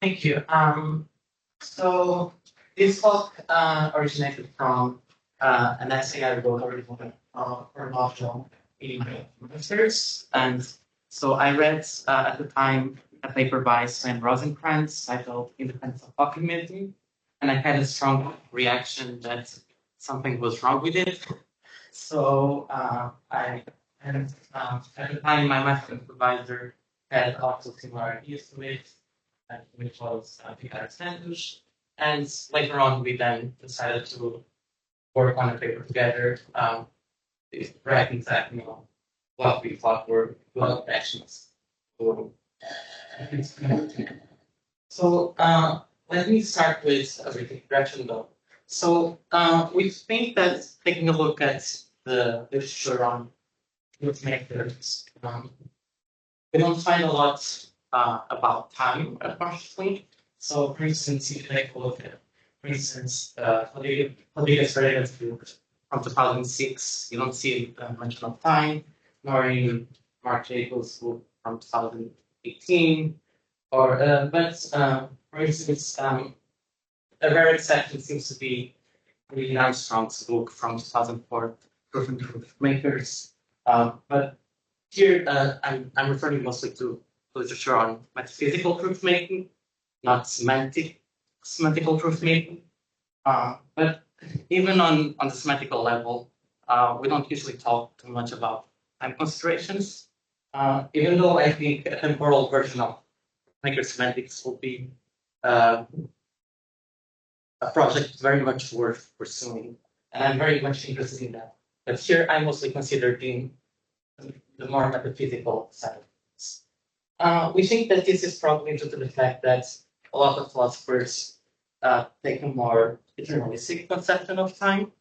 Thank you. So this talk originated from an essay I wrote originally for a module in research, and so I read at the time a paper by Asay and Rosenkranz titled "Independence of Ockhamism," and I had a strong reaction that something was wrong with it. So I and at the time my master supervisor had also similar ideas to it, which was Victor and later on we then decided to work on a paper together, writing exactly what we thought were good objections. So let me start with a regression though. So we think that taking a look at the literature on truthmakers, we don't find a lot about time, unfortunately. So, for instance, if you take a look at, for instance, Rodriguez Ferreira's book from 2006, you don't see mention of time, nor in Mark Jacobs' book from 2018. Or, for instance, a rare exception seems to be Lee Armstrong's book from 2004, Proof and Proof Makers. But here, I'm referring mostly to literature on metaphysical proof making, not semantical proof making. But even on the semantical level, we don't usually talk too much about time considerations. Even though I think a temporal version of maker semantics will be a project very much worth pursuing, and I'm very much interested in that. But here, I mostly consider being the more metaphysical side of things. We think that this is probably due to the fact that a lot of philosophers take a more deterministic conception of time.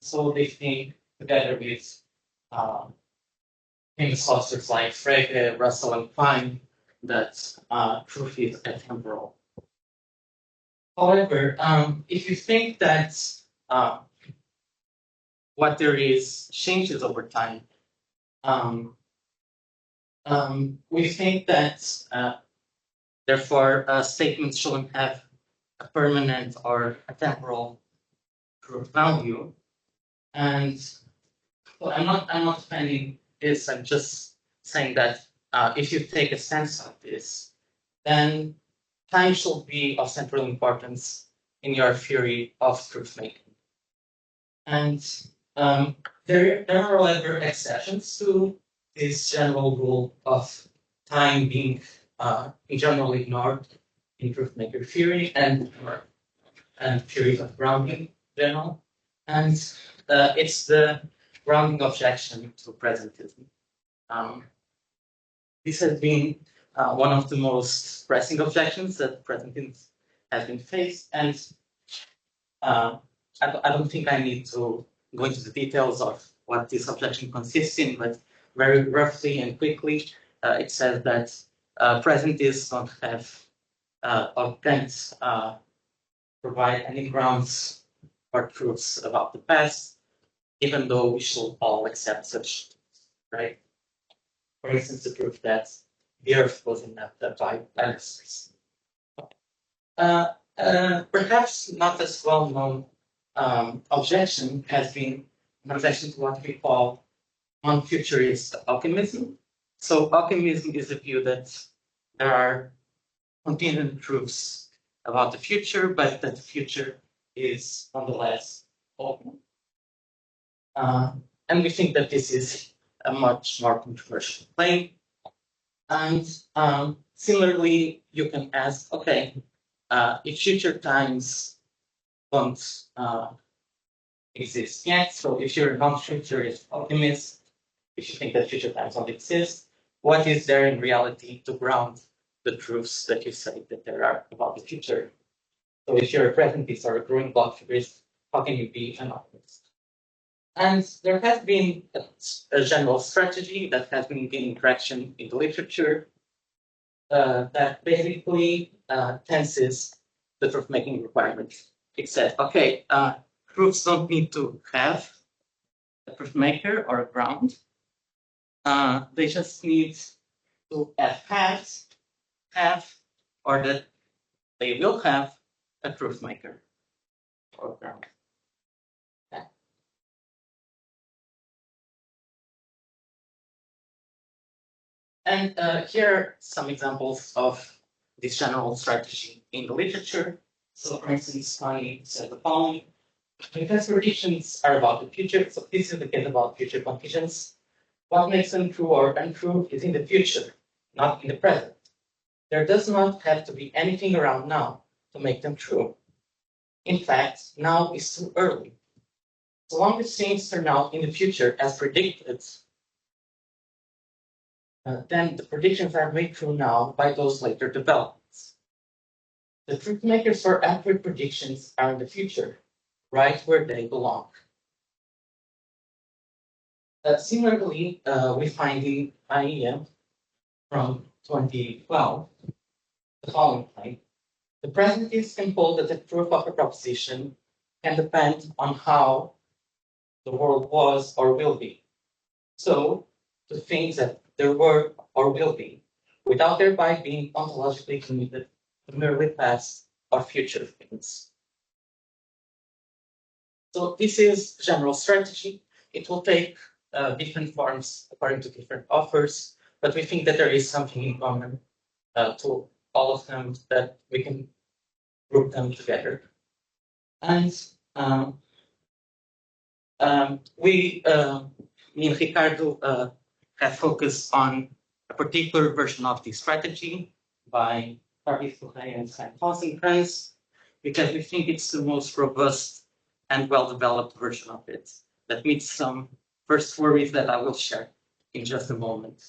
So they think, together with famous philosophers like Frege, Russell, and Klein, that truth is atemporal. However, if you think that what there is changes over time, we think that therefore statements shouldn't have a permanent or a temporal truth value. And well, I'm not defending this. I'm just saying that if you take a sense of this, then time should be of central importance in your theory of truth making. And there are, however, exceptions to this general rule of time being generally ignored in truth maker theory and theories of grounding in general. And it's the grounding objection to presentism. This has been one of the most pressing objections that presentists have been faced, and I don't think I need to go into the details of what this objection consists in, but very roughly and quickly, it says that presentists don't have or can't provide any grounds or truths about the past, even though we should all accept such, right? For instance, the proof that the Earth was inhabited by dinosaurs. Perhaps not as well-known objection has been an objection to what we call non-futurist Ockhamism. So Ockhamism is a view that there are contingent truths about the future, but that the future is nonetheless open. And we think that this is a much more controversial claim. And similarly, you can ask, okay, if future times don't exist yet, so if you're a non-futurist optimist, if you think that future times don't exist, what is there in reality to ground the truths that you say that there are about the future? So if you're a presentist or a growing block theorist, how can you be an optimist? And there has been a general strategy that has been gaining traction in the literature that basically tenses the truth-making requirement. It said, okay, proofs don't need to have a proof maker or a ground. They just need to have, or that they will have a truth maker or ground. Okay. And here are some examples of this general strategy in the literature. So, for instance, I said the following: because predictions are about the future, so this is the case about future contingents. What makes them true or untrue is in the future, not in the present. There does not have to be anything around now to make them true. In fact, now is too early. So long as things turn out in the future as predicted, then the predictions are made true now by those later developments. The truth makers for accurate predictions are in the future, right where they belong. Similarly, we find in IEM from 2012 the following claim: the presentists can hold that the truth of a proposition can depend on how the world was or will be. So, to things that there were or will be, without thereby being ontologically committed to merely past or future things. So, this is general strategy. It will take different forms according to different authors, but we think that there is something in common to all of them that we can group them together. And me and Ricardo have focused on a particular version of this strategy by Correia and Rosenkranz, because we think it's the most robust and well-developed version of it that meets some first worries that I will share in just a moment.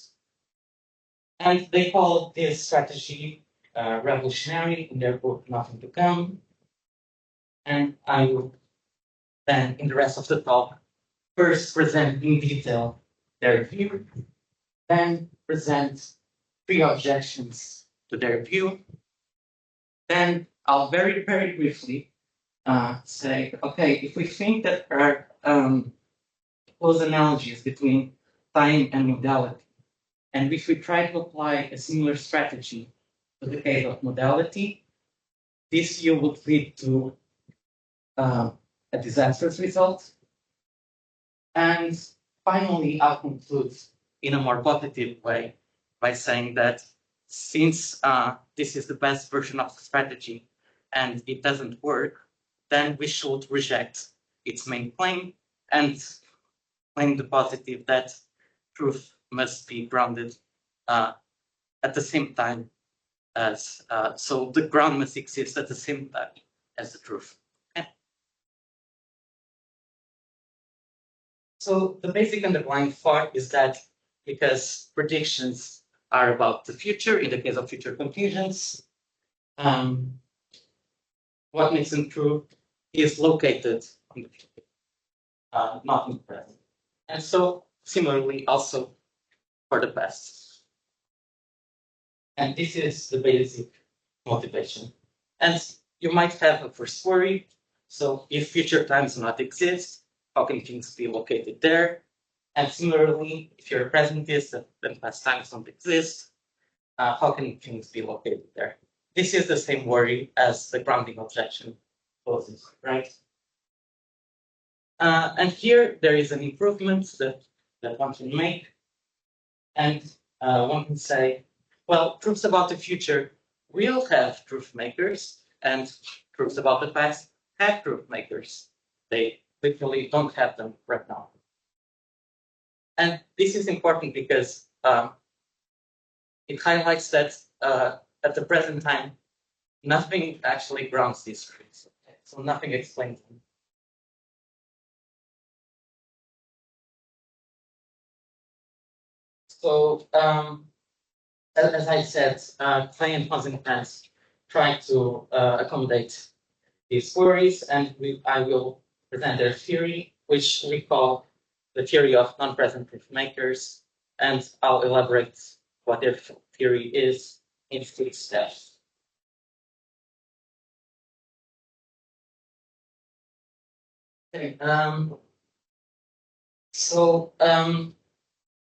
And they call this strategy revolutionary in their book Nothing to Come. And I will then, in the rest of the talk, first present in detail their view, then present 3 objections to their view. Then I'll very, very briefly say, okay, if we think that there are close analogies between time and modality, and if we try to apply a similar strategy to the case of modality, this view would lead to a disastrous result. And finally, I'll conclude in a more positive way by saying that since this is the best version of the strategy and it doesn't work, then we should reject its main claim and claim the positive that truth must be grounded at the same time as, so the ground must exist at the same time as the truth. Okay. So the basic underlying thought is that because predictions are about the future, in the case of future contingents, what makes them true is located in the future, not in the present. And so similarly also for the past. And this is the basic motivation. And you might have a first worry. So if future times do not exist, how can things be located there? And similarly, if you're a presentist and past times don't exist, how can things be located there? This is the same worry as the grounding objection poses, right? And here there is an improvement that one can make. And one can say, well, truths about the future will have truth makers, and truths about the past have truth makers. They literally don't have them right now. And this is important because it highlights that at the present time, nothing actually grounds these truths. Okay? So nothing explains them. So as I said, Clay and Rosenkranz try to accommodate these worries, and I will present their theory, which we call the theory of non-present truth makers, and I'll elaborate what their theory is in 6 steps. Okay.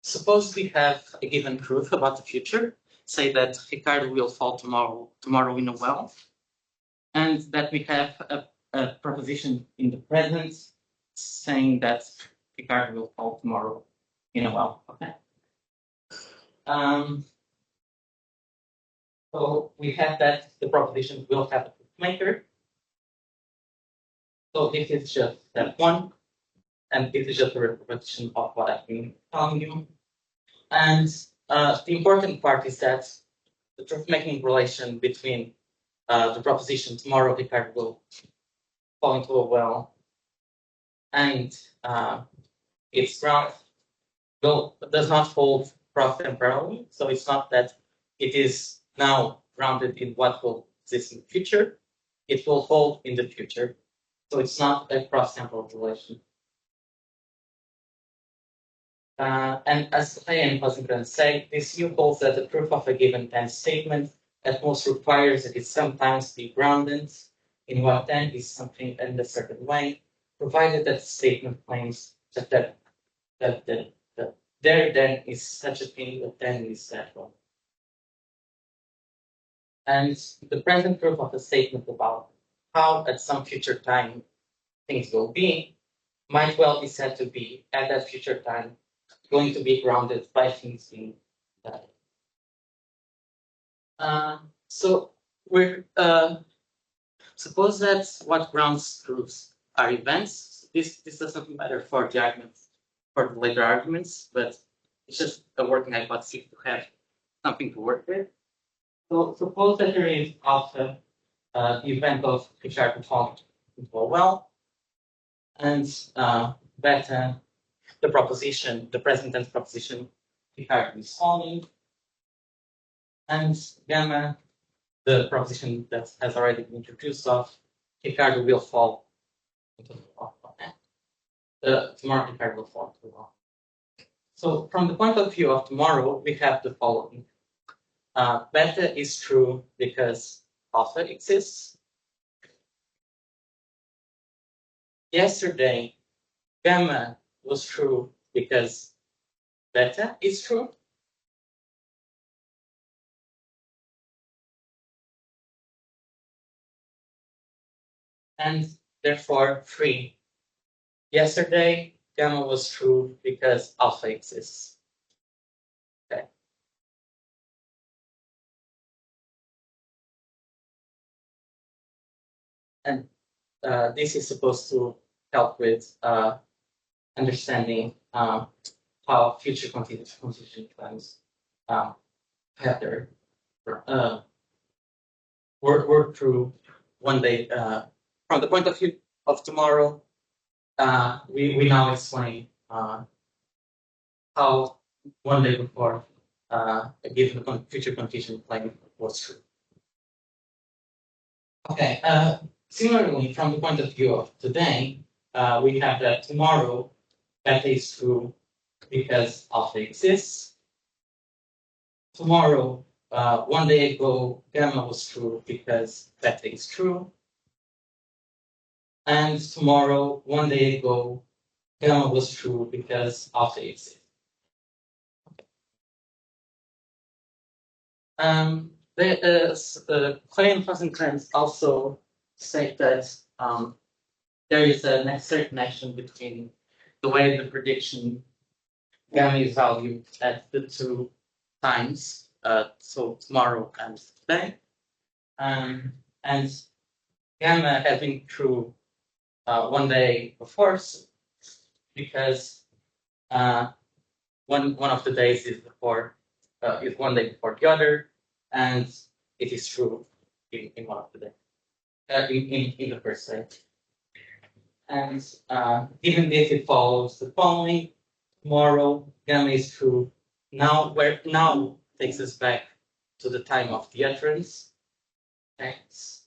Suppose we have a given truth about the future. Say that Ricardo will fall tomorrow in a well. and that we have a proposition in the present saying that Picard will fall tomorrow in a while. Okay. So we have that the proposition will have a truthmaker. So this is just step one, and this is just a repetition of what I've been telling you. And the important part is that the truth-making relation between the proposition tomorrow Picard will fall into a well and its ground does not hold cross-temporally. So it's not that it is now grounded in what will exist in the future. It will hold in the future. So it's not a cross-temporal relation. And as Correia and Rosenkranz say, this view holds that the proof of a given tense statement at most requires that it sometimes be grounded in what then is something in a certain way, provided that the statement claims that there then is such a thing, that then is that one. And the present proof of a statement about how at some future time things will be might well be said to be at that future time going to be grounded by things being done. So we're suppose that what grounds proofs are events. This doesn't matter for the arguments, for the later arguments, but it's just a working hypothesis to have something to work with. So suppose that there is also the event of Picard to fall into a well, and beta, the proposition, the present tense proposition, Picard is falling, and gamma, the proposition that has already been introduced of Picard will fall into the well. Tomorrow Picard will fall into the well. So from the point of view of tomorrow, we have the following. Beta is true because alpha exists. Yesterday, gamma was true because beta is true. And therefore, 3. Yesterday, gamma was true because alpha exists. Okay. And this is supposed to help with understanding how future contingent claims have their work through one day. From the point of view of tomorrow, we now explain how one day before a given future contingent claim was true. Okay. Similarly, from the point of view of today, we have that tomorrow beta is true because alpha exists. Tomorrow, one day ago, gamma was true because beta is true. And tomorrow, one day ago, gamma was true because alpha exists. The Correia and Rosenkranz also say that there is a necessary connection between the way the prediction gamma is valued at the two times, so tomorrow and today, and gamma having true one day before, because one of the days is before is one day before the other, and it is true in one of the days, in the first day. And given this, it follows the following: tomorrow gamma is true. Now takes us back to the time of the utterance, X,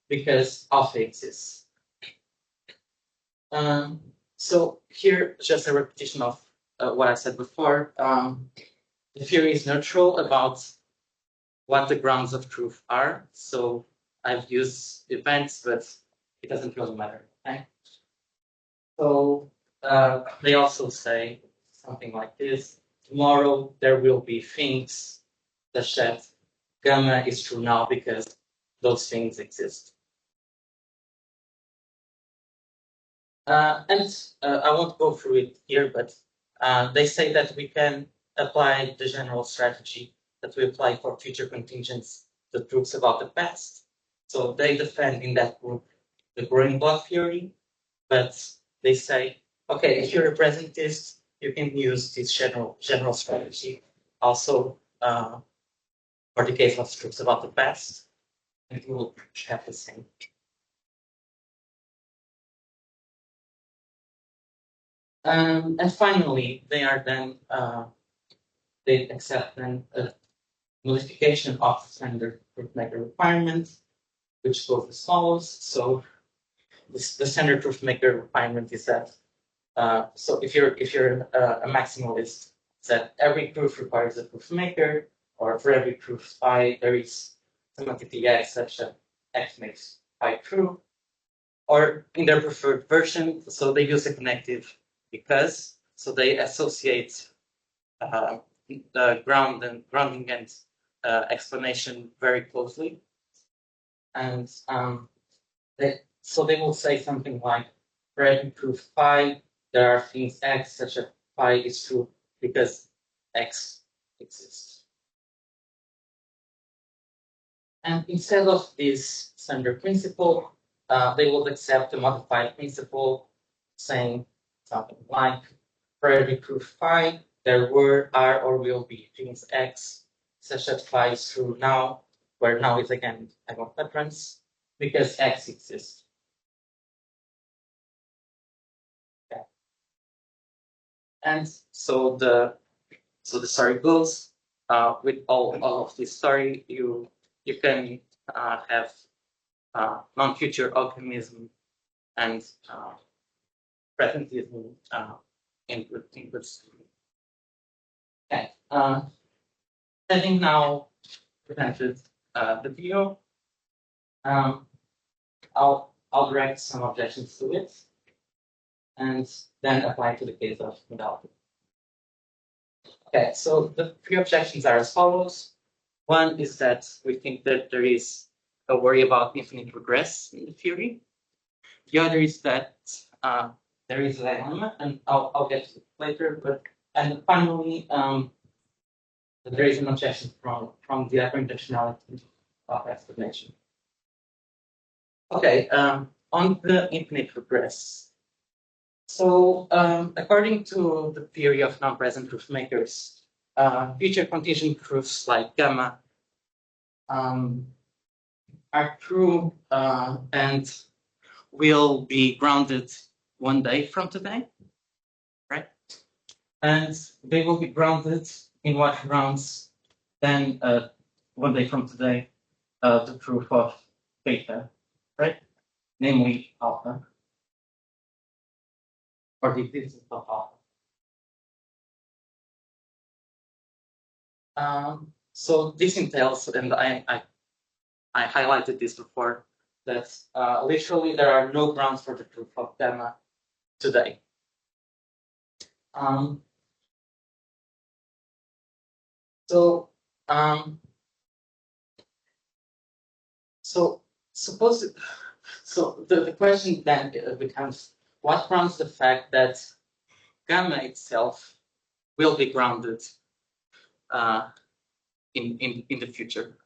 because alpha exists. So here, just a repetition of what I said before. The theory is neutral about what the grounds of truth are. So I've used events, but it doesn't really matter. Okay? So they also say something like this: tomorrow there will be things that gamma is true now because those things exist. And I won't go through it here, but they say that we can apply the general strategy that we apply for future contingents to truths about the past. So they defend in that group the growing block theory, but they say, okay, if you're a presentist, you can use this general strategy also for the case of truths about the past, and it will have the same. And finally, they are then they accept then a modification of standard truthmaker requirement, which goes as follows. So the standard truthmaker requirement is that so if you're a maximalist, it's that every proof requires a truthmaker, or for every proof phi there is semanticity x such that x makes phi true, or in their preferred version, so they use a connective because, so they associate the grounding and explanation very closely, and so they will say something like, for every proof phi, there are things x such that phi is true because x exists. And instead of this standard principle, they will accept a modified principle saying something like, for every proof phi, there were, are, or will be things x such that phi is true now, where now is again type of reference, because x exists. Okay. And so the story goes, with all of this story, you can have non-future Ockamism and presentism inputs. Okay. Having now presented the view, I'll direct some objections to it, and then apply to the case of modality. Okay, so the three objections are as follows. One is that we think that there is a worry about infinite regress in the theory. The other is that there is a dilemma, and I'll get to it later. And finally, there is an objection from the apprehensionality of explanation. Okay, on the infinite regress. So, according to the theory of non-present truth makers, future contingent proofs like gamma are true and will be grounded one day from today, right? And they will be grounded in what grounds then one day from today the proof of beta, right? Namely alpha, or the existence of alpha. So this entails, and I highlighted this before, that literally there are no grounds for the proof of gamma today. So suppose, so the question then becomes, what grounds the fact that gamma itself will be grounded in the future?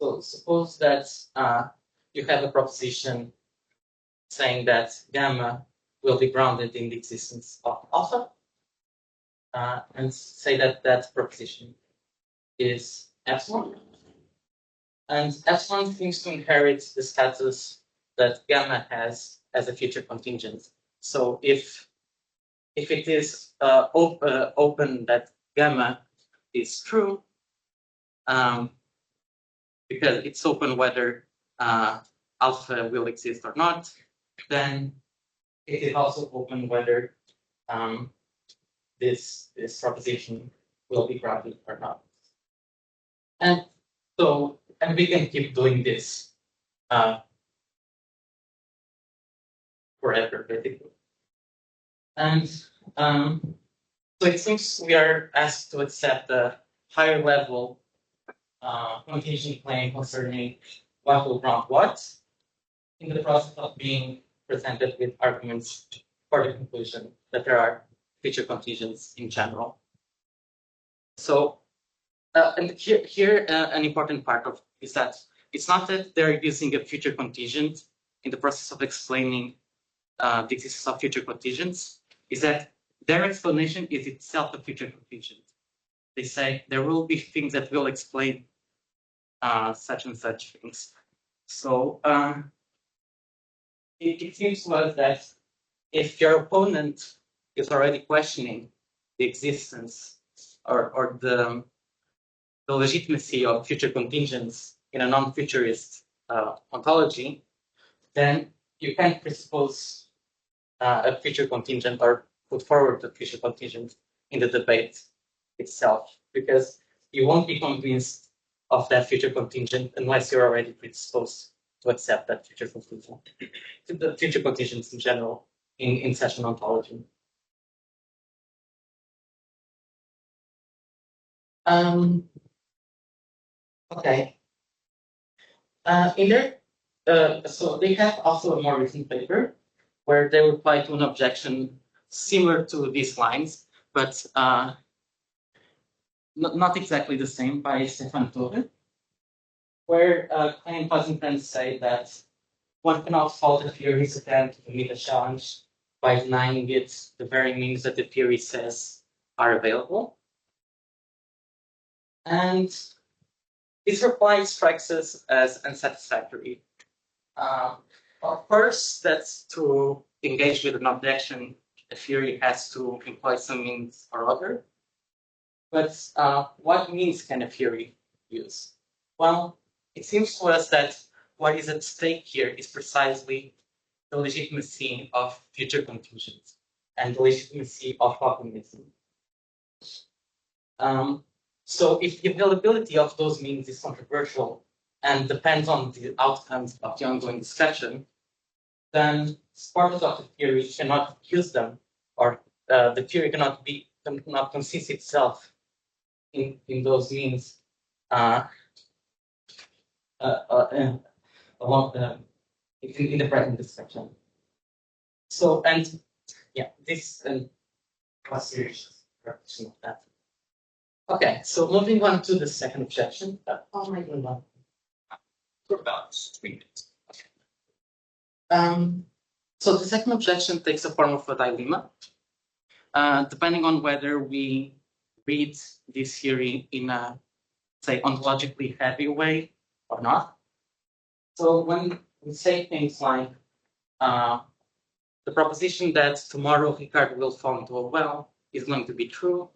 So suppose that you have a proposition saying that gamma will be grounded in the existence of alpha, and say that that proposition is epsilon. And epsilon seems to inherit the status that gamma has as a future contingent. So if it is open that gamma is true, because it's open whether alpha will exist or not, then it is also open whether this proposition will be grounded or not. And so, and we can keep doing this forever, basically. And so it seems we are asked to accept the higher level contingent claim concerning what will prompt what in the process of being presented with arguments for the conclusion that there are future contingents in general. So, and here an important part of is that it's not that they're using a future contingent in the process of explaining the existence of future contingents, is that their explanation is itself a future contingent. They say there will be things that will explain such and such things. So it seems to us that if your opponent is already questioning the existence or the legitimacy of future contingents in a non-futurist ontology, then you can presuppose a future contingent or put forward a future contingent in the debate itself, because you won't be convinced of that future contingent unless you're already predisposed to accept that future contingent, the future contingents in general in such an ontology. Okay. In there, so they have also a more recent paper where they reply to an objection similar to these lines, but not exactly the same, by Stefan Tove, where Correia and Rosenkranz say that one cannot fault a theory's attempt to meet a challenge by denying it the very means that the theory says are available. And this reply strikes us as unsatisfactory. Of course, that's to engage with an objection, a theory has to employ some means or other. But what means can a theory use? Well, it seems to us that what is at stake here is precisely the legitimacy of future contingents and the legitimacy of Ockhamism. So if the availability of those means is controversial and depends on the outcomes of the ongoing discussion, then supporters of the theory cannot use them, or the theory cannot consist itself in those means along in the present discussion. So, and yeah, this was serious repetition of that. Okay, so moving on to the second objection. Oh my god. For about 3 minutes. So the second objection takes the form of a dilemma, depending on whether we read this theory in a, say, ontologically heavy way or not. So when we say things like the proposition that tomorrow Ricardo will fall into a well is going to be true,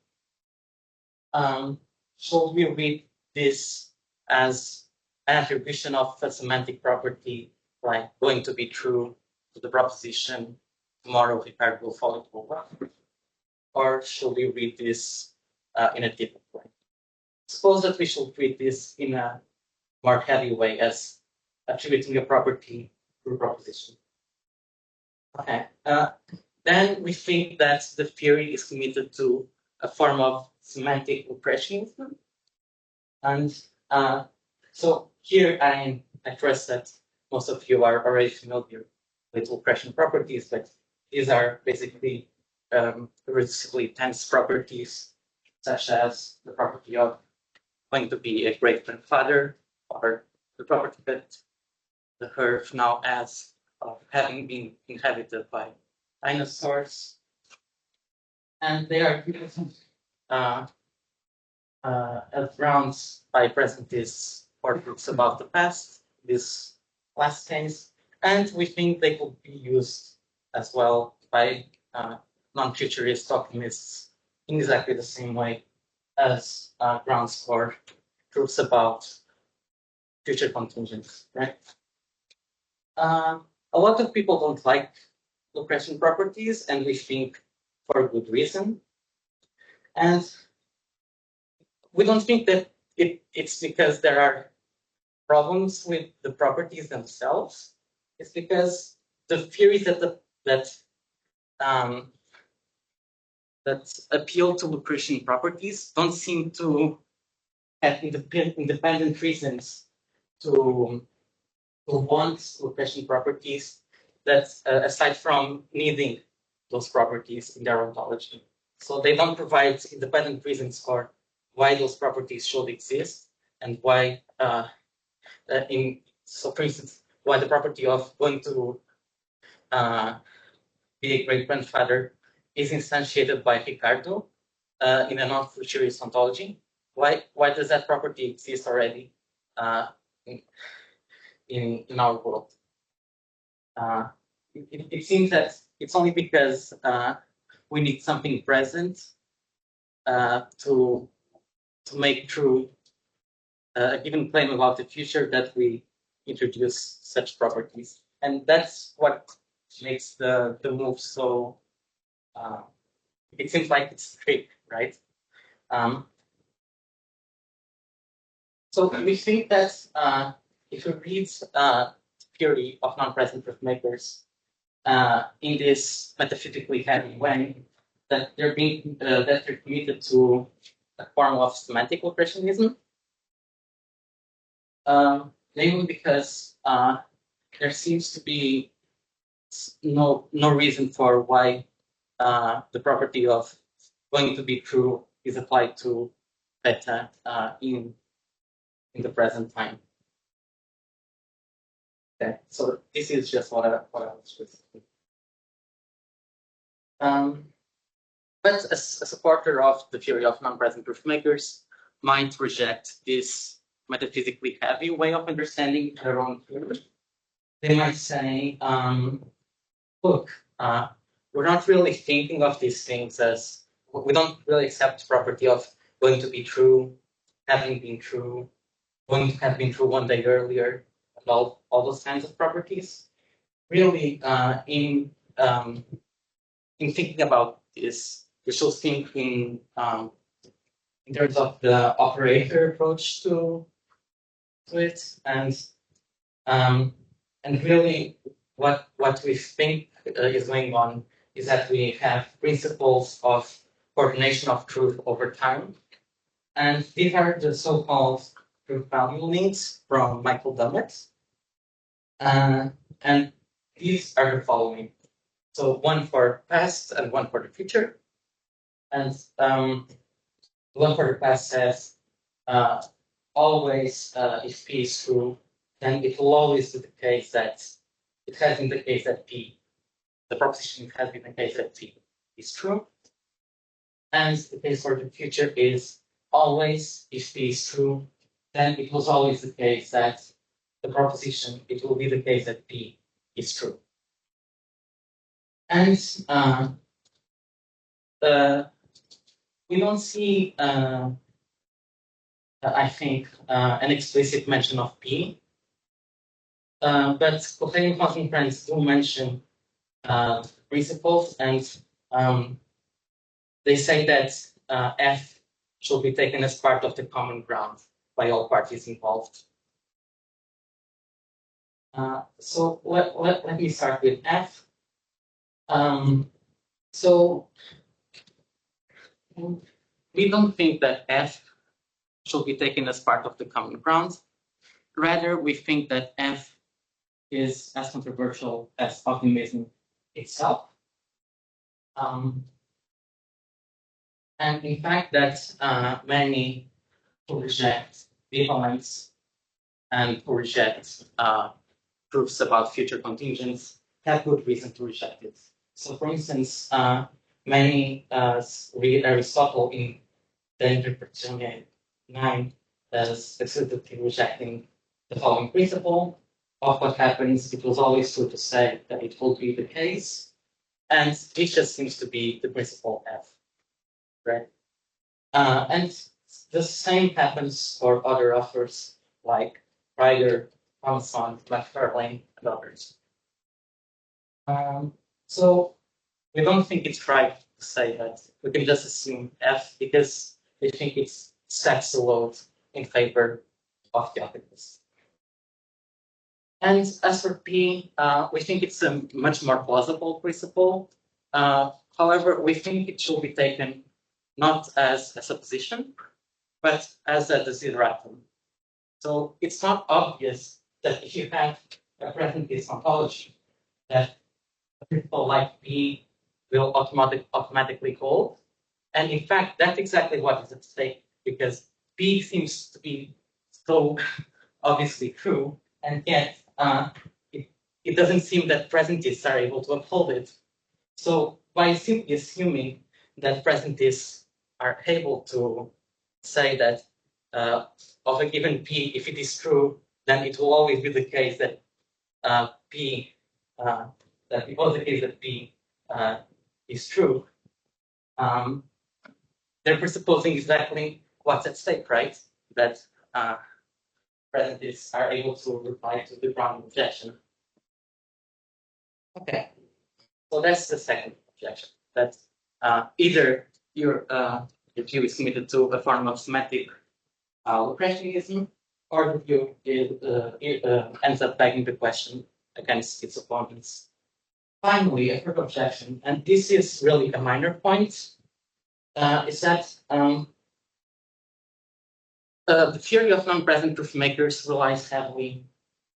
should we read this as an attribution of a semantic property, like going to be true to the proposition tomorrow Ricardo will fall into a well? Or should we read this in a different way? Suppose that we should read this in a more heavy way as attributing a property to a proposition. Okay. Then we think that the theory is committed to a form of semantic impressionism. And so here I trust that most of you are already familiar with Lucretian properties, but these are basically reducibly tense properties, such as the property of going to be a great grandfather, or the property that the earth now has of having been inhabited by dinosaurs. And they are given as grounds by presentists for groups about the past, this last case, and we think they could be used as well by non-futurist Ockhamists in exactly the same way as grounds for groups about future contingents, right? A lot of people don't like Lucretian properties, and we think for good reason. And we don't think that it's because there are problems with the properties themselves. It's because the theories that appeal to Lucretian properties don't seem to had independent reasons to want Lucretian properties that, aside from needing those properties in their ontology. So they don't provide independent reasons for why those properties should exist and why, for instance, why the property of going to be a great grandfather is instantiated by Ricardo in a non-futurist ontology. Why does that property exist already in our world? It seems that it's only because we need something present to make true a given claim about the future that we introduce such properties, and that's what makes the move so. It seems like it's trick, right? So we think that if you read theory of non-present truthmakers in this metaphysically heavy way, that they're committed to a form of semantic Lucretianism, namely because there seems to be no reason for why the property of going to be true is applied to beta in the present time. Okay, so this is just what I was with. But a supporter of the theory of non-present truthmakers might reject this metaphysically heavy way of understanding their own theory. They might say, look, we're not really thinking of these things as, we don't really accept the property of going to be true, having been true, going to have been true one day earlier, and all those kinds of properties. Really, in thinking about this, we should think in terms of the operator approach to it, and really what we think is going on is that we have principles of coordination of truth over time, and these are the so-called truth value links from Michael Dummett, and these are the following. So one for past and one for the future. And one for the past says, always if P is true, then it will always be the case that it has been the case that P, the proposition has been the case that P is true. And the case for the future is always if P is true, then it was always the case that the proposition, it will be the case that P is true. And we don't see, I think, an explicit mention of P, but Correia and Rosenkranz do mention principles, and they say that F should be taken as part of the common ground by all parties involved. So let me start with F. So we don't think that F should be taken as part of the common ground. Rather, we think that F is as controversial as Ockhamism itself. And in fact, that many who reject bivalence and who reject proofs about future contingents have good reason to reject it. So, for instance, many read Aristotle in the IAPT9 as explicitly rejecting the following principle of what happens. It was always true to say that it will be the case, and this just seems to be the principle F, right? And the same happens for other authors like Ryder, Thomson, MacFarlane, and others. So we don't think it's right to say that we can just assume F because we think it stacks the load in favor of the Ockhamists. And as for P, we think it's a much more plausible principle. However, we think it should be taken not as a supposition, but as a desideratum. So it's not obvious that if you have a presentist ontology, that a principle like P will automatically hold. And in fact, that's exactly what is at stake, because P seems to be so obviously true, and yet it doesn't seem that presentists are able to uphold it. So by simply assuming that presentists are able to say that of a given P, if it is true, then it will always be the case that P, that it was the case that P is true. They're presupposing exactly what's at stake, right? That presentists are able to reply to the ground objection. Okay, so that's the second objection. That either your view is committed to a form of semantic Lucretianism, or the view ends up begging the question against its opponents. Finally, a third objection, and this is really a minor point, is that the theory of non-present proof makers relies heavily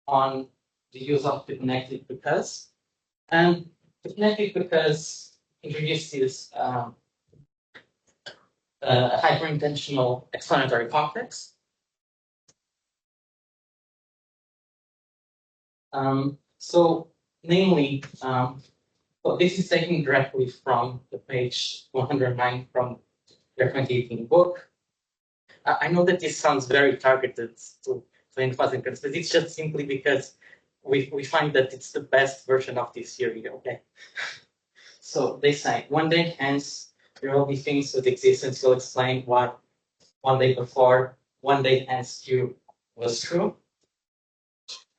on the use of the connected because, and the connected because introduces a hyper-intentional explanatory complex. So, namely, well, this is taken directly from the page 109 from their 2018 book. I know that this sounds very targeted to Wozzington's, but it's just simply because we find that it's the best version of this theory, okay? So they say, one day hence, there will be things with existence will explain what one day before, one day hence Q was true.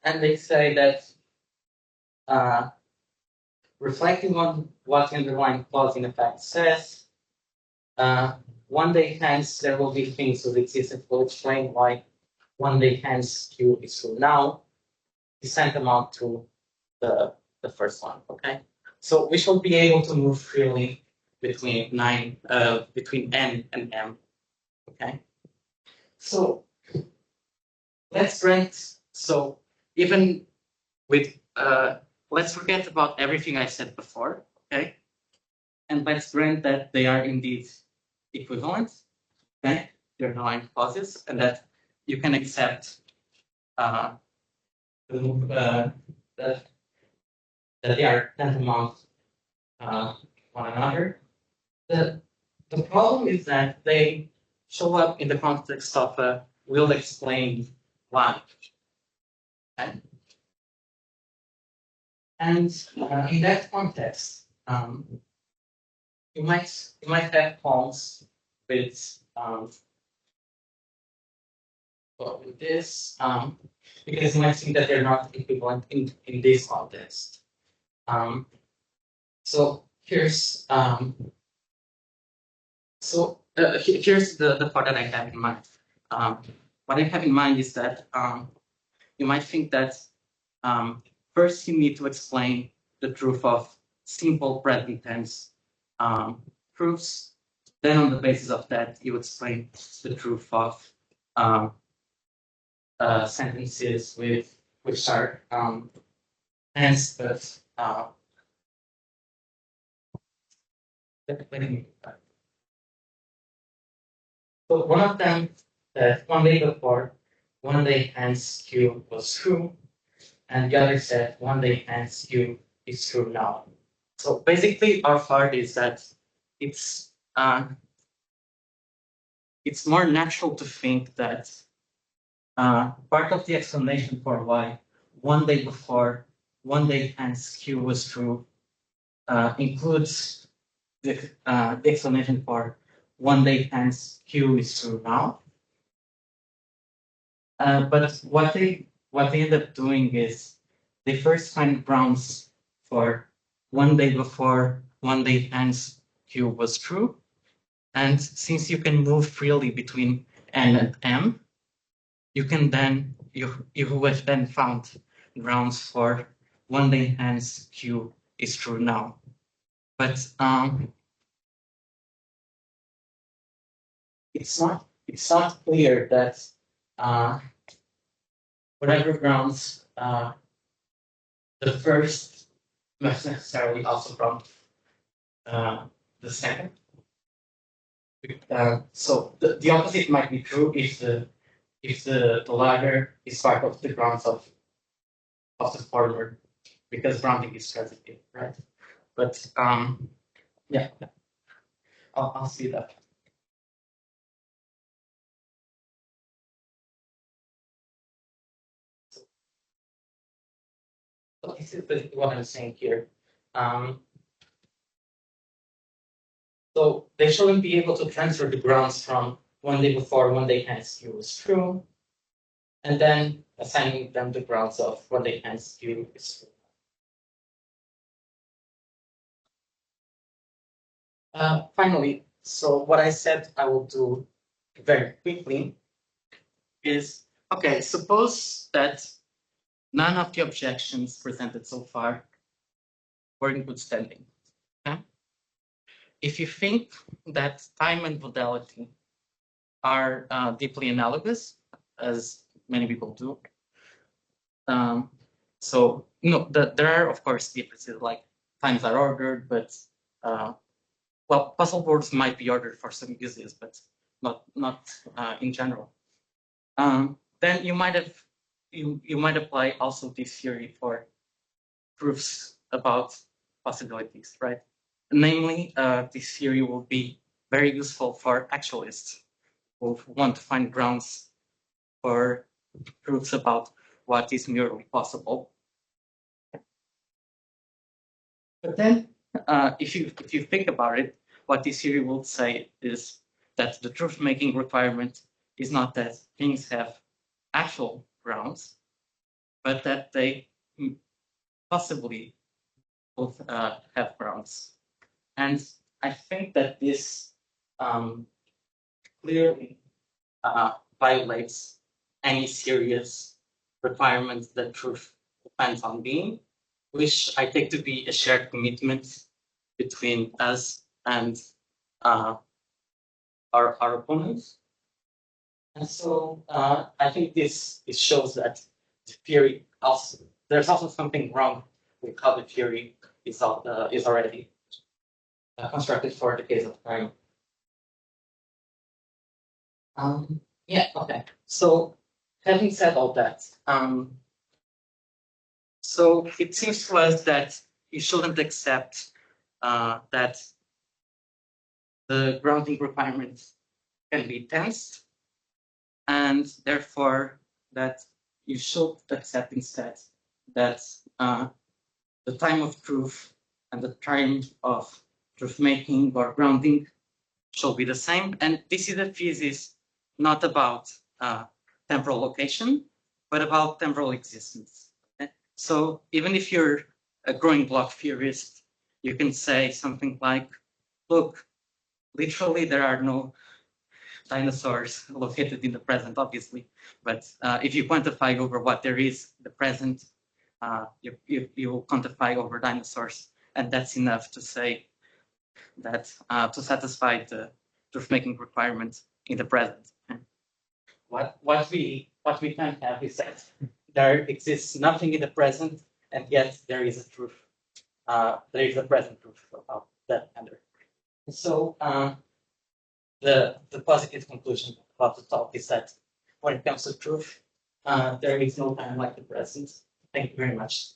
And they say that reflecting on what the underlying clause in effect says, one day hence there will be things with existence will explain why one day hence Q is true. Now, we sent them out to the first one, okay? So we shall be able to move freely between between N and M, okay? So let's grant, so even with, let's forget about everything I said before, okay? And let's grant that they are indeed equivalent, okay? They're underlying clauses, and that you can accept that they are tantamount one another. The problem is that they show up in the context of a will explain why. Okay? And in that context, you might have calls with with this because you might think that they're not equivalent in this context. So here's here's the thought that I have in mind. What I have in mind is that you might think that first you need to explain the truth of simple present tense proofs. Then on the basis of that, you explain the truth of sentences which are tense but so one of them said one day before, one day hence Q was true, and the other said one day hence Q is true now. So basically, our thought is that it's more natural to think that part of the explanation for why one day before, one day hence Q was true includes the explanation for one day hence Q is true now. But what they end up doing is they first find grounds for one day before, one day hence Q was true. And since you can move freely between N and M, you can then, you have then found grounds for one day hence Q is true now. But it's not it's not clear that whatever grounds the first must necessarily also ground the second. So the opposite might be true if the latter is part of the grounds of the former, because grounding is transitive, right? But yeah, I'll speed up. So this is basically what I'm saying here. So they shouldn't be able to transfer the grounds from one day before one day hence Q is true, and then assigning them the grounds of one day hence Q is true. Finally, so what I said I will do very quickly is, okay, suppose that none of the objections presented so far were in good standing. Okay? If you think that time and modality are deeply analogous, as many people do, so there are of course differences, like times are ordered, but well, puzzle boards might be ordered for some uses, but not in general. Then you might apply also this theory for proofs about possibilities, right? Namely, this theory will be very useful for actualists who want to find grounds for proofs about what is merely possible. But then, if you think about it, what this theory will say is that the truth-making requirement is not that things have actual grounds, but that they possibly both have grounds. And I think that this clearly violates any serious requirement that truth depends on being, which I take to be a shared commitment between us and our opponents. And so I think this shows that the theory also, there's also something wrong with how the theory is already constructed for the case of time. Yeah, okay. So having said all that, so it seems to us that you shouldn't accept that the grounding requirements can be tensed, and therefore that you should accept instead that the time of truth and the time of truth making or grounding should be the same. And this is a thesis not about temporal location, but about temporal existence. Okay? So even if you're a growing block theorist, you can say something like, look, literally there are no dinosaurs located in the present, obviously, but if you quantify over what there is the present, you will quantify over dinosaurs, and that's enough to say that to satisfy the truth-making requirement in the present. What we can have is that there exists nothing in the present, and yet there is a truth. There is a present truth about that matter. So the positive conclusion about the talk is that when it comes to truth, there is no time like the present. Thank you very much.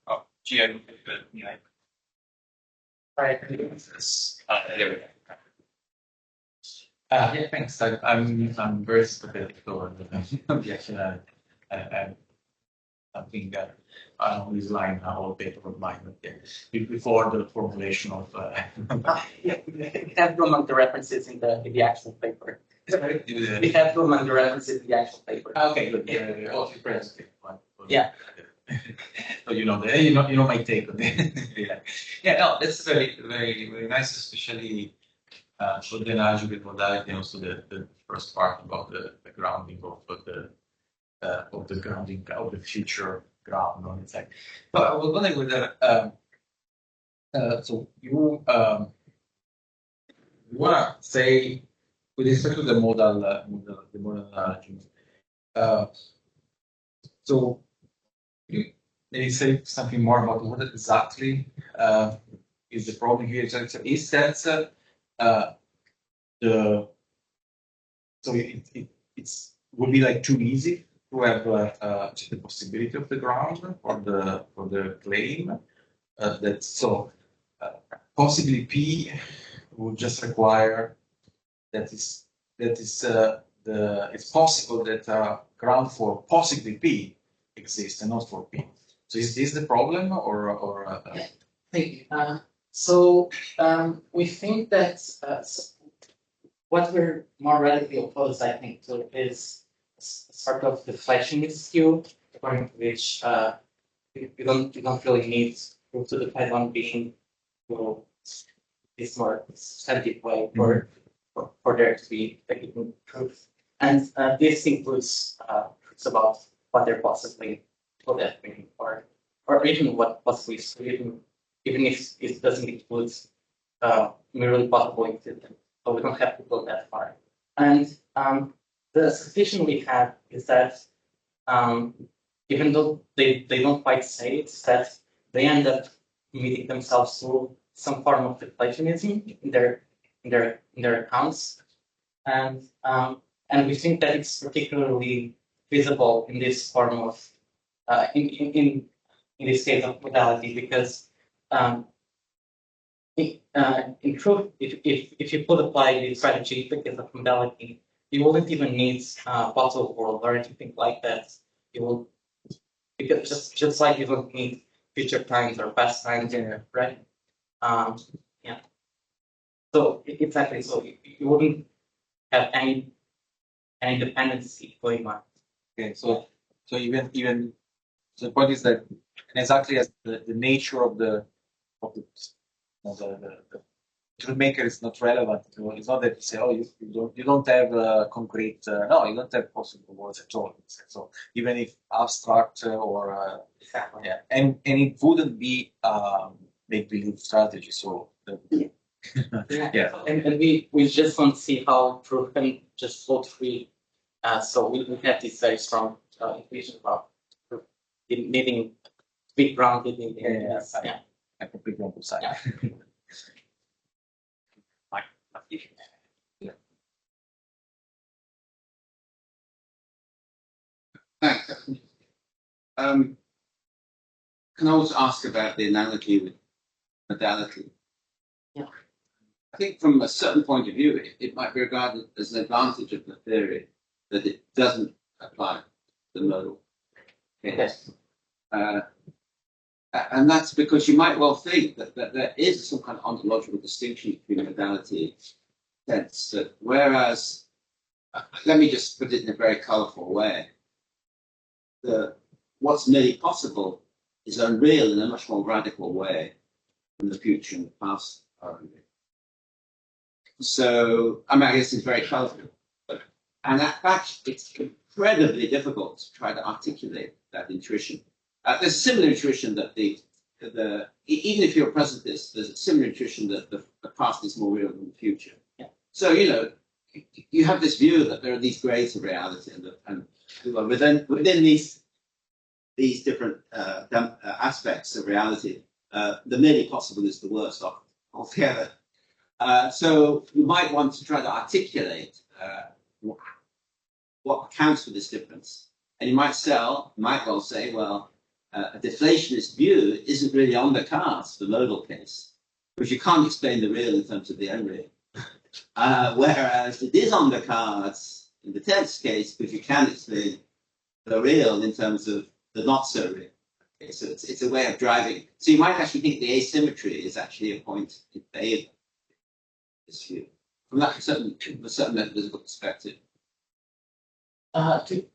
Oh, gee, I don't think that, you know, All right. there we go. Yeah, thanks. I'm very skeptical on the objection. Something that I always line a whole paper of mine before the formulation of. Yeah, we have among the references in the actual paper. We have to amend the reference in the actual paper. Okay, good. Also press. Yeah. So you know my take on it. Yeah, no, that's very nice, especially for the algebraic modality, and also the first part about the grounding of the grounding of the future ground on its side. So I was wondering whether so you wanna say with respect to the modal analogy. So you maybe say something more about what exactly is the problem here. So is that the so it's would be like too easy to have the possibility of the ground for the claim that so possibly P would just require that is it's possible that ground for possibly P exists and not for P. So is this the problem or Thank you. So we think that what we're more radically opposed, I think, to is sort of deflectionist view, according to which you don't really need proof to depend on being this more substantive way for there to be a given proof. And this includes proofs about what they're possibly good at meaning, or even what possibly is even if it doesn't include merely possible incident. So we don't have to go that far. And the suspicion we have is that even though they don't quite say it, that they end up committing themselves to some form of deflationism in their accounts, and we think that it's particularly visible in this form of in this case of modality, because in truth, if you could apply the strategy because of modality, you wouldn't even need bottle world or anything like that. You will, because just like you don't need future times or past times, right? Yeah. So exactly. So you wouldn't have any dependency going on. okay? So even so the point is that exactly as the nature of the truthmaker is not relevant. It's not that you say, oh, you don't have concrete. No, you don't have possible words at all. So even if abstract or Exactly. yeah, and it wouldn't be make believe strategy. So yeah. And we just want to see how truth can just float free. So we have this very strong intuition about truth needing to be grounded in the evidence. Yeah. I completely understand. Yeah. Thanks. Can I also ask about the analogy with modality? Yeah. I think from a certain point of view, it might be regarded as an advantage of the theory that it doesn't apply to the modal case. Yes. And that's because you might well think that there is some kind of ontological distinction between modality and sense. That whereas, let me just put it in a very colourful way, what's merely possible is unreal in a much more radical way than the future and the past are unreal. So, I mean, I guess it's very colourful. And in fact, it's incredibly difficult to try to articulate that intuition. There's a similar intuition that even if you're a presentist, there's a similar intuition that the past is more real than the future. Yeah. So, you have this view that there are these grades of reality, and within these different aspects of reality, the merely possible is the worst altogether. So you might want to try to articulate what accounts for this difference. And you might well say, well, a deflationist view isn't really on the cards for the modal case, because you can't explain the real in terms of the unreal. Whereas it is on the cards in the tense case, because you can explain the real in terms of the not so real. Okay, so it's a way of driving. So you might actually think the asymmetry is actually a point in favor of this view. from that certain metaphysical perspective. So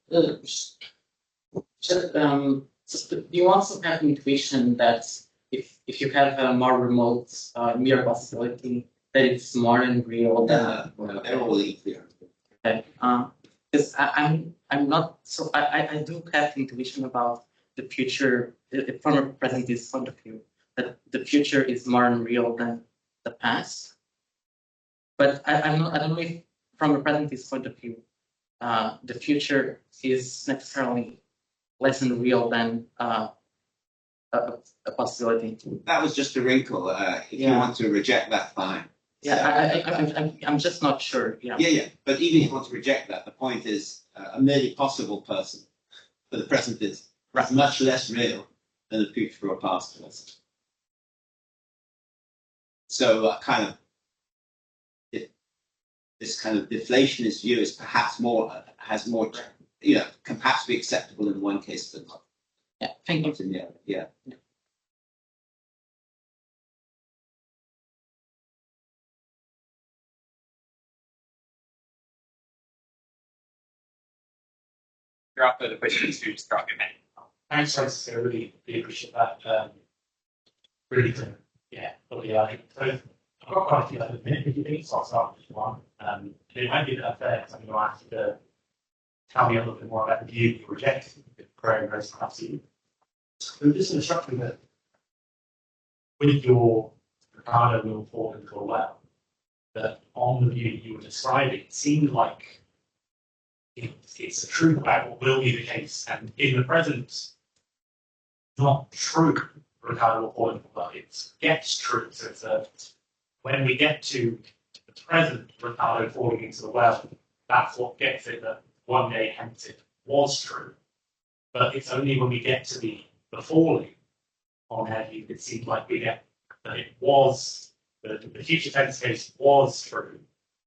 you also have intuition that if you have a more remote mere possibility, that it's more than real than They're all clear. okay. Because I'm not so I do have intuition about the future from a presentist point of view, that the future is more unreal than the past. But I don't know if from a presentist point of view, the future is necessarily less unreal than a possibility. That was just a wrinkle. If you want to reject that, fine. Yeah, I'm just not sure. Yeah. But even if you want to reject that, the point is a merely possible person for the present is much less real than the future or past person. So this kind of deflationist view is perhaps has more, can perhaps be acceptable in one case than not. Yeah, thank you. In the other. Yeah. You're up for the questions, you just drop your hand. Thanks, Francisca. I really appreciate that. Really clear. Yeah, lovely. So I've got quite a few other minute things, so I'll start with one. It might be that fair, because I'm going to ask you to tell me a little bit more about the view you reject with Correia and Rosenkranz. So this is a structure that with your Ricardo will fall into a well, that on the view you were describing, it seemed like it's a truth about what will be the case, and in the present, not true. Ricardo will fall into the well. It gets true. So it's when we get to the present, Ricardo falling into the well, that's what gets it that one day, hence it was true. But it's only when we get to the falling on heavy, it seems like we get that it was, the future tense case was true,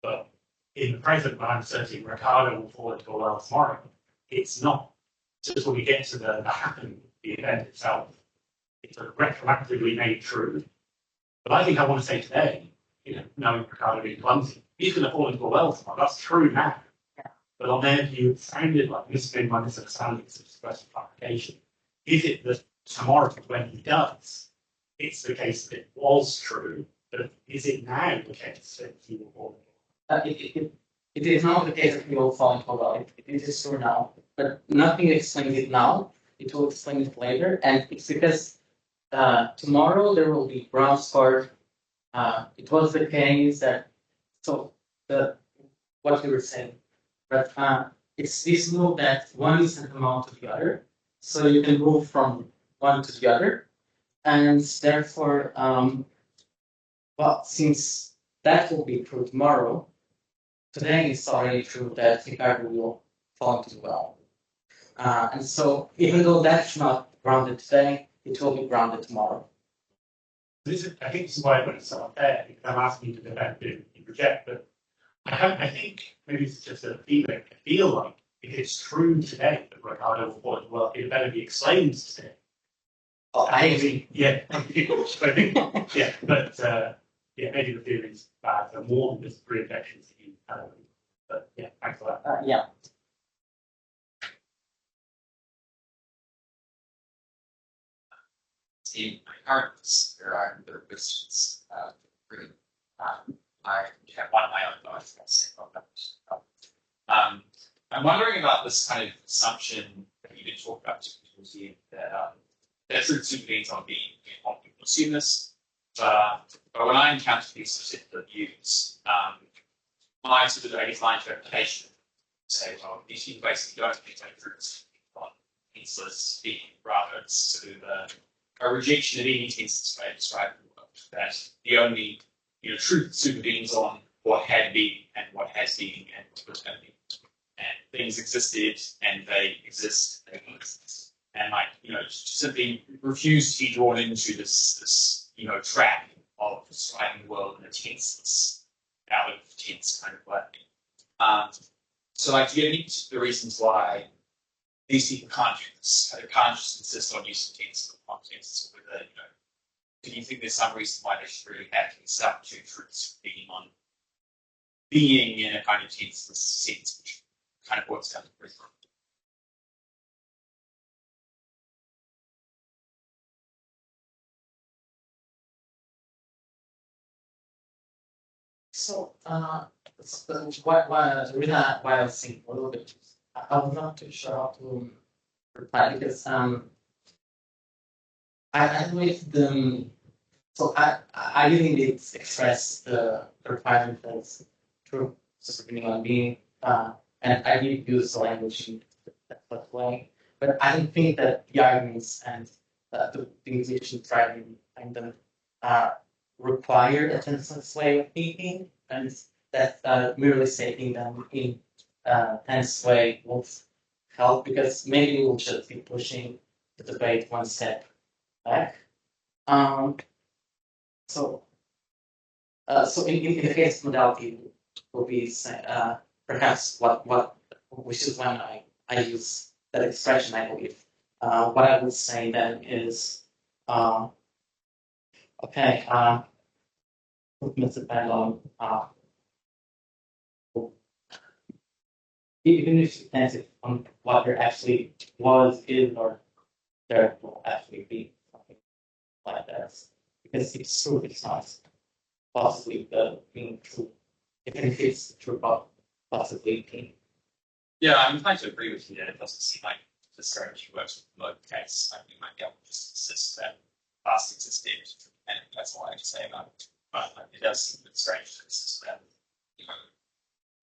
but in the present, when I'm asserting Ricardo will fall into a well tomorrow, it's not. Just when we get to the happening, the event itself, it's retroactively made true. But I think I want to say today, knowing Ricardo being clumsy, he's going to fall into a well tomorrow. That's true now. But on their view, it sounded like this has been my misunderstanding, so it's question clarification. Is it that tomorrow, when he does, it's the case that it was true, but is it now the case that he will fall into? It is not the case that we will fall into a well. It is true now, but nothing explains it now. It will explain it later, and it's because tomorrow there will be grounds for. It was the case that what we were saying, but it's this move that one is tantamount to the other, so you can move from one to the other, and therefore, since that will be true tomorrow. Today it's already true that Ricardo will fall into the well. And so even though that's not grounded today, it will be grounded tomorrow. I think this is why I put it so unfair, because I'm asking you to defend it, you reject, but I think maybe it's just a feeling. I feel like if it's true today that Ricardo will fall into the well, it better be explained today. I agree. Yeah, I think, yeah, but maybe the theory's bad, so more than just three objections to you. But yeah, thanks for that. Yeah. In regardless, there are other questions. I have one of my own thoughts I'll say about that. I'm wondering about this kind of assumption that you did talk about towards the end, that truth supervenes on being on people assume this. But when I encounter these particular views, my sort of line of interpretation say, well, these people basically don't take truths on tenseless being, rather it's sort of a rejection of any tenseless way of describing the world. That the only truth supervenes on what had been and what has been and what was going to be. And things existed and they exist, they don't exist. And simply refuse to be drawn into this trap of describing the world in a tenseless, out of tense kind of way. So, do you have any particular reasons why these people can't do this? They can't just insist on using tense or tenses, or whether, do you think there's some reason why they should really have to stuck to truths being on being in a kind of tenseless sense, which kind of works out the present. So, why the reason why I was thinking a little bit, I'm not too sure how to reply because I with the so I didn't express the requirement as true depending on being and I did use the language in that way, but I don't think that the arguments and the English driving behind them require a tenseless way of thinking, and that merely stating them in tense way won't help because maybe we'll just be pushing the debate one step back. So in the case of modality, will be perhaps which is when I use that expression, I believe. What I would say then is, okay, let's depend on even if it depends on what there actually was, is, or there will actually be something like that. Because it's true, it's not possibly being true. Even if it's true, possibly being. Yeah, I'm inclined to agree with you that it doesn't seem like the strategy works with the mode case. Like you might be able to just insist that past existed, and that's all I have to say about it. But like, it does seem a bit strange to insist that, you know,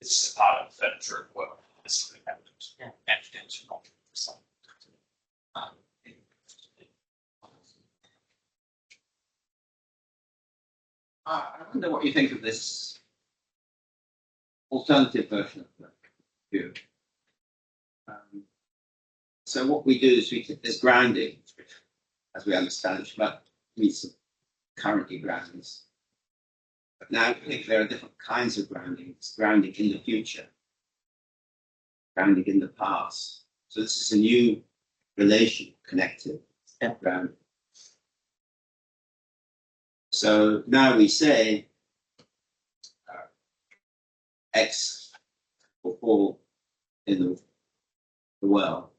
it's just a part of the furniture of work. This is independent and intentional for some. I wonder what you think of this alternative version of the view. So what we do is there's grounding, as we understand it, but means currently groundings. But now I think there are different kinds of grounding. It's grounding in the future, grounding in the past. So this is a new relation, connected grounding. So now we say X will fall in the world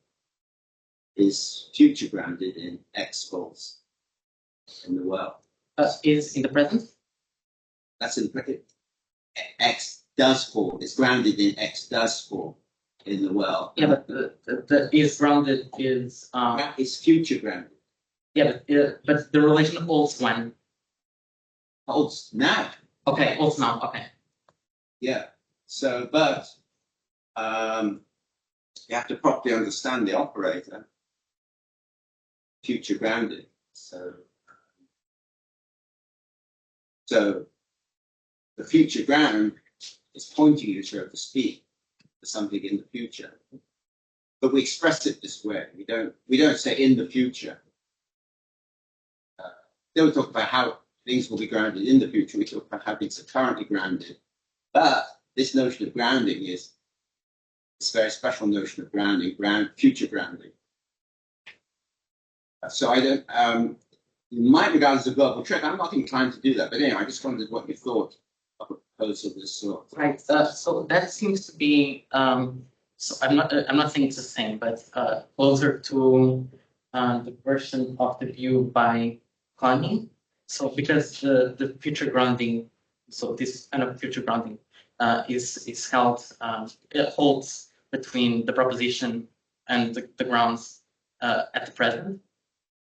is future grounded in X falls in the world. Is in the present? That's in the present. X does fall. It's grounded in X does fall in the world. Yeah, but the is grounded is It's future grounded. yeah, but the relation holds when. Holds now. Okay, holds now. Okay. Yeah. So, but you have to properly understand the operator. Future grounded. So the future ground is pointing you, so to speak, to something in the future. But we express it this way. We don't say in the future. Then we talk about how things will be grounded in the future. We talk about how things are currently grounded. But this notion of grounding is this very special notion of grounding, future grounding. So I don't, you might regard it as a verbal trick. I'm not inclined to do that. But anyway, I just wondered what you thought of a proposal of this sort. Right. So that seems to be. So I'm not saying it's the same, but closer to the version of the view by Conning. So because the future grounding, so this kind of future grounding is held, it holds between the proposition and the grounds at the present.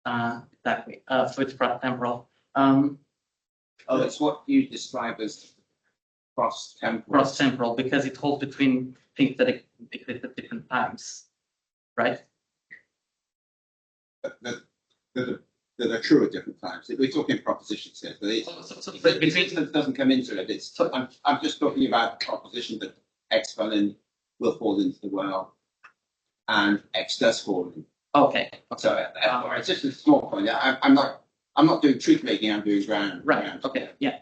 Exactly. So it's temporal. It's what you describe as cross-temporal. Cross-temporal, because it holds between things that exist at different times, right? That are true at different times. We're talking propositions here, but between doesn't come into it. I'm just talking about the proposition that X will fall into the world, and X does fall in. Okay. So it's just a small point. I'm not doing truth making. I'm doing ground. Right. Ground. Okay. Yeah.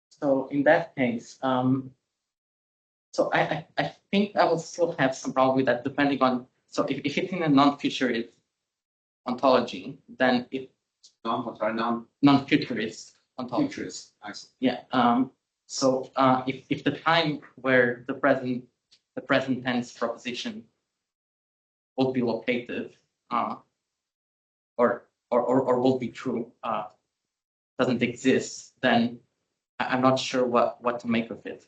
So in that case, so I think I will still have some problem with that, depending on. So if it's in a non-futurist ontology, then it non-futurist ontology. Futurist. I see. Yeah. So if the time where the present tense proposition will be located or will be true doesn't exist, then I'm not sure what to make of it.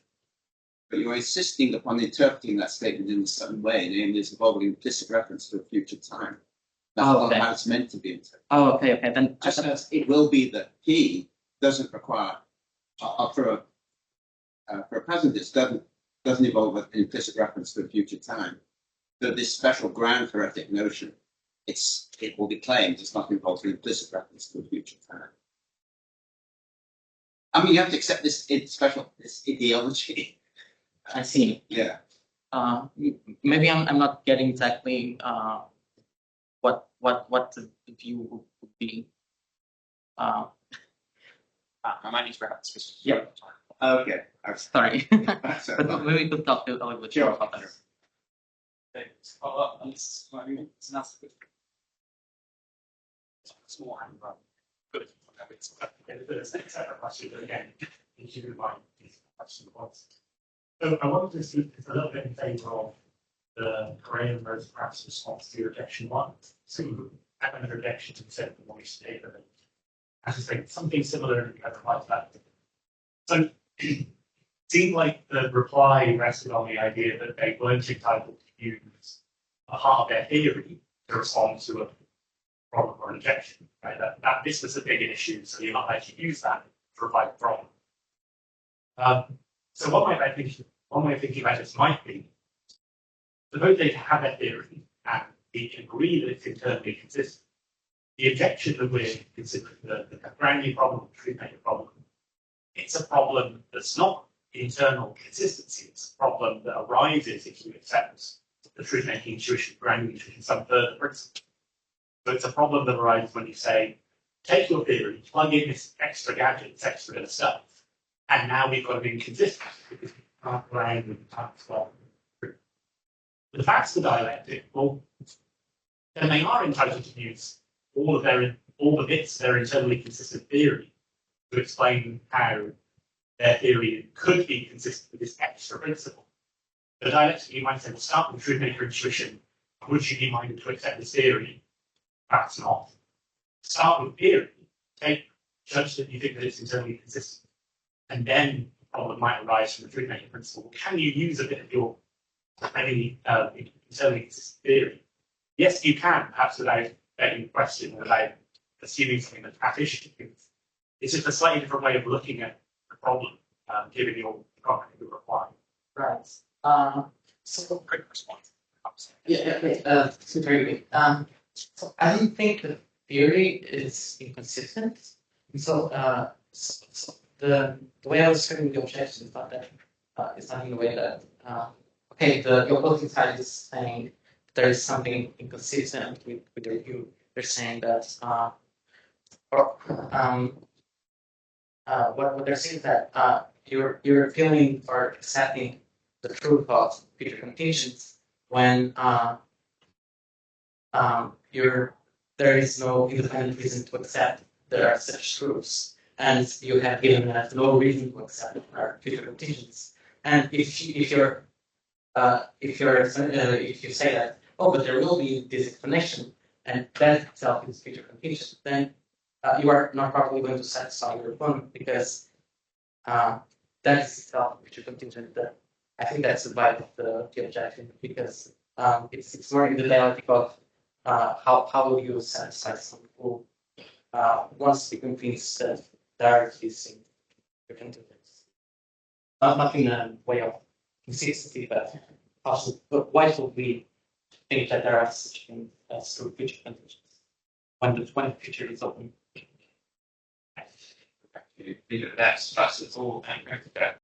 But you're insisting upon interpreting that statement in a certain way, namely as involving implicit reference to a future time. That's not how it's meant to be interpreted. Oh, okay. Then Just as it will be that he doesn't require, for a presentist, doesn't involve an implicit reference to a future time. So this special ground theoretic notion, it will be claimed it's not involved an implicit reference to a future time. I mean, you have to accept this ideology. I see. Yeah. Maybe I'm not getting exactly what the view would be. I might need to wrap this. Yeah. Okay. Sorry. That's But maybe we could talk a little bit more about that. Follow up on this. It's not good. Small hand run. Good. There's a separate question, but again, if you remind these question points. So I wanted to see it's a little bit in favour of the Correia and Rosenkranz response to your objection 1. So you have an objection to the set of voice data. As I say, something similar in the other like that. So it seemed like the reply rested on the idea that they weren't entitled to use a part of their theory to respond to a problem or an objection. Right? That this was a big issue, so you're not allowed to use that to reply to the problem. So one way of thinking about this might be, suppose they have a theory and we can agree that it's internally consistent. The objection that we're considering, the brand new problem, the truthmaker problem, it's a problem that's not internal consistency. It's a problem that arises if you accept the truth-making intuition, brand new intuition, some further principle. So it's a problem that arises when you say, take your theory, plug in this extra gadget, this extra bit of stuff, and now we've got an inconsistency because we can't ground with the types well. The facts the dialectic, well, then they are entitled to use all the bits of their internally consistent theory to explain how their theory could be consistent with this extra principle. The dialectic, you might say, well, start with truthmaker intuition. Would you be minded to accept this theory? Perhaps not. Start with theory. Judge that you think that it's internally consistent. And then the problem might arise from the truthmaker principle. Can you use a bit of your internally consistent theory? Yes, you can, perhaps without begging the question, without assuming something that's at issue. It's just a slightly different way of looking at the problem, given your cognitive requirement. Right. So Quick response. very good. So I don't think the theory is inconsistent. So, the way I was framing the objection is not that it's not in the way that okay, the opposing side is saying there is something inconsistent with their view. They're saying that what they're saying is that you're feeling or accepting the truth of future contingents when there is no independent reason to accept there are such truths, and you have given us no reason to accept our future contingents. And if you say that, oh, but there will be this explanation, and that itself is future contingent, then you are not probably going to satisfy your opponent because that is itself future contingent. I think that's the vibe of the objection because it's more in the dialectic of how will you satisfy someone who wants to be convinced that there is future contingents. Not in a way of consistency, but also, but why should we think that there are such things as true future contingents when the future is open? That's all.